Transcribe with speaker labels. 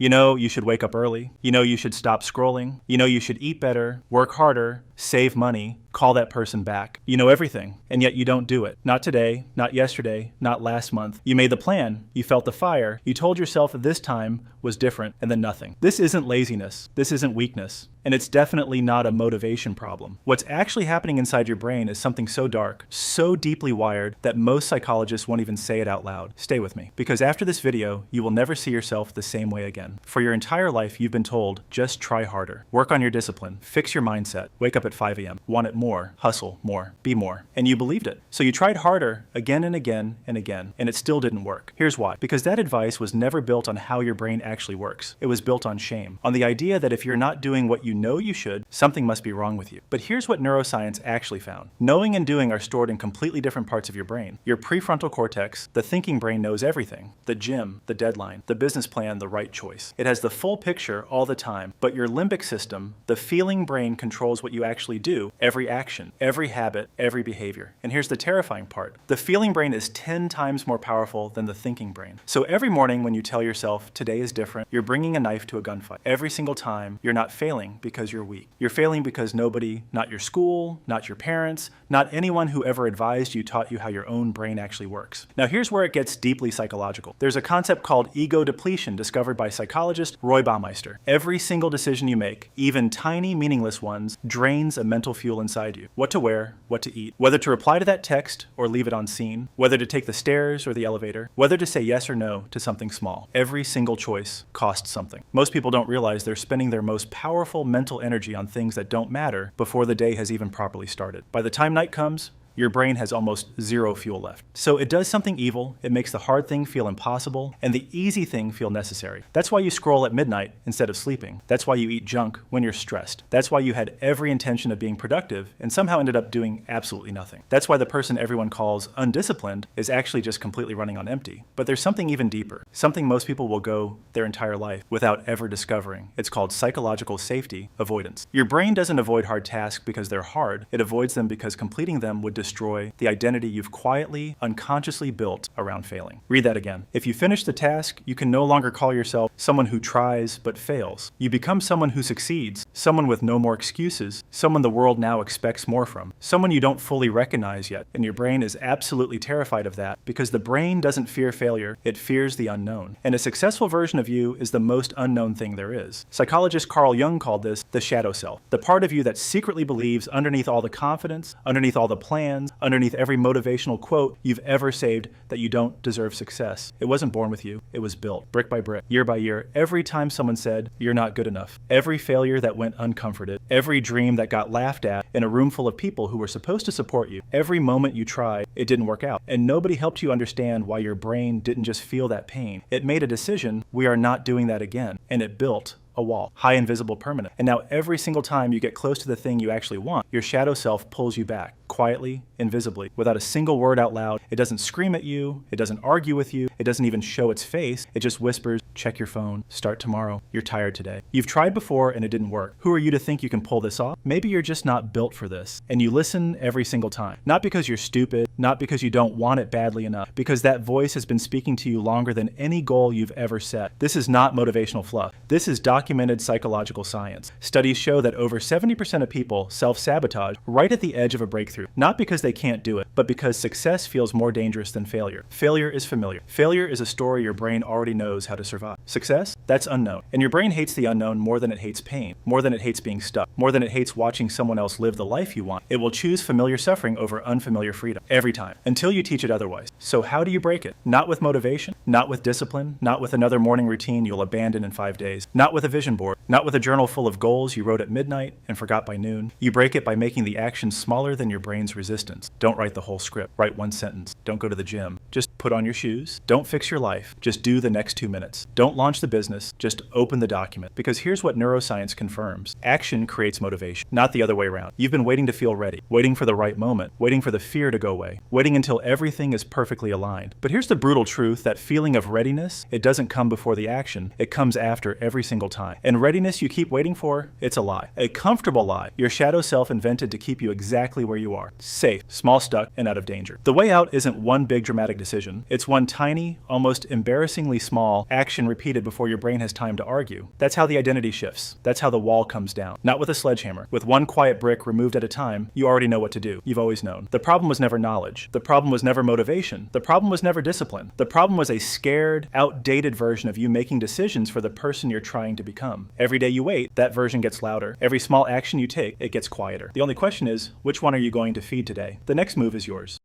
Speaker 1: You know you should wake up early. You know you should stop scrolling. You know you should eat better, work harder, save money, call that person back. You know everything, and yet you don't do it. Not today, not yesterday, not last month. You made the plan, you felt the fire, you told yourself that this time was different, and then nothing. This isn't laziness. This isn't weakness. And it's definitely not a motivation problem. What's actually happening inside your brain is something so dark, so deeply wired, that most psychologists won't even say it out loud. Stay with me, because after this video, you will never see yourself the same way again. For your entire life, you've been told, just try harder, work on your discipline, fix your mindset, wake up at 5 a.m., want it more, hustle more, be more. And you believed it. So you tried harder again and again and again, and it still didn't work. Here's why. Because that advice was never built on how your brain actually works. It was built on shame, on the idea that if you're not doing what you know you should, something must be wrong with you. But here's what neuroscience actually found. Knowing and doing are stored in completely different parts of your brain. Your prefrontal cortex, the thinking brain, knows everything. The gym, the deadline, the business plan, the right choice. It has the full picture all the time, but your limbic system, the feeling brain, controls what you actually do, every action, every habit, every behavior. And here's the terrifying part. The feeling brain is 10 times more powerful than the thinking brain. So every morning when you tell yourself today is different, you're bringing a knife to a gunfight. Every single time, you're not failing because you're weak. You're failing because nobody, not your school, not your parents, not anyone who ever advised you, taught you how your own brain actually works. Now here's where it gets deeply psychological. There's a concept called ego depletion discovered by psychologist Roy Baumeister. Every single decision you make, even tiny meaningless ones, drains a mental fuel inside you. What to wear, what to eat, whether to reply to that text or leave it on scene, whether to take the stairs or the elevator, whether to say yes or no to something small. Every single choice costs something. Most people don't realize they're spending their most powerful mental energy on things that don't matter before the day has even properly started. By the time night comes, your brain has almost zero fuel left. So it does something evil, it makes the hard thing feel impossible, and the easy thing feel necessary. That's why you scroll at midnight instead of sleeping. That's why you eat junk when you're stressed. That's why you had every intention of being productive and somehow ended up doing absolutely nothing. That's why the person everyone calls undisciplined is actually just completely running on empty. But there's something even deeper, something most people will go their entire life without ever discovering. It's called psychological safety avoidance. Your brain doesn't avoid hard tasks because they're hard. It avoids them because completing them would destroy the identity you've quietly, unconsciously built around failing. Read that again. If you finish the task, you can no longer call yourself someone who tries but fails. You become someone who succeeds, someone with no more excuses, someone the world now expects more from, someone you don't fully recognize yet. And your brain is absolutely terrified of that because the brain doesn't fear failure, it fears the unknown. And a successful version of you is the most unknown thing there is. Psychologist Carl Jung called this the shadow self, the part of you that secretly believes underneath all the confidence, underneath all the plans, underneath every motivational quote you've ever saved that you don't deserve success. It wasn't born with you, it was built, brick by brick, year by year, every time someone said, you're not good enough. Every failure that went uncomforted, every dream that got laughed at in a room full of people who were supposed to support you, every moment you tried, it didn't work out. And nobody helped you understand why your brain didn't just feel that pain. It made a decision, we are not doing that again. And it built a wall, high, invisible, permanent. And now every single time you get close to the thing you actually want, your shadow self pulls you back, quietly, invisibly, without a single word out loud. It doesn't scream at you, it doesn't argue with you, it doesn't even show its face, it just whispers, check your phone, start tomorrow, you're tired today. You've tried before and it didn't work. Who are you to think you can pull this off? Maybe you're just not built for this, and you listen every single time. Not because you're stupid, not because you don't want it badly enough, because that voice has been speaking to you longer than any goal you've ever set. This is not motivational fluff. This is documented psychological science. Studies show that over 70% of people self-sabotage right at the edge of a breakthrough, not because they can't do it, but because success feels more dangerous than failure. Failure is familiar. Failure is a story your brain already knows how to survive. Success? That's unknown. And your brain hates the unknown more than it hates pain, more than it hates being stuck, more than it hates watching someone else live the life you want. It will choose familiar suffering over unfamiliar freedom, every time, until you teach it otherwise. So how do you break it? Not with motivation, not with discipline, not with another morning routine you'll abandon in 5 days, not with a vision board, not with a journal full of goals you wrote at midnight and forgot by noon. You break it by making the action smaller than your brain's resistance. Don't write the whole script. Write one sentence. Don't go to the gym. Just put on your shoes. Don't fix your life. Just do the next 2 minutes. Don't launch the business. Just open the document. Because here's what neuroscience confirms. Action creates motivation, not the other way around. You've been waiting to feel ready, waiting for the right moment, waiting for the fear to go away, waiting until everything is perfectly aligned. But here's the brutal truth, that feeling of readiness, it doesn't come before the action. It comes after every single time. And readiness you keep waiting for, it's a lie. A comfortable lie your shadow self invented to keep you exactly where you are. are. Safe, small, stuck, and out of danger. The way out isn't one big dramatic decision. It's one tiny, almost embarrassingly small action repeated before your brain has time to argue. That's how the identity shifts. That's how the wall comes down. Not with a sledgehammer. With one quiet brick removed at a time, you already know what to do. You've always known. The problem was never knowledge. The problem was never motivation. The problem was never discipline. The problem was a scared, outdated version of you making decisions for the person you're trying to become. Every day you wait, that version gets louder. Every small action you take, it gets quieter. The only question is, which one are you going to feed today? The next move is yours.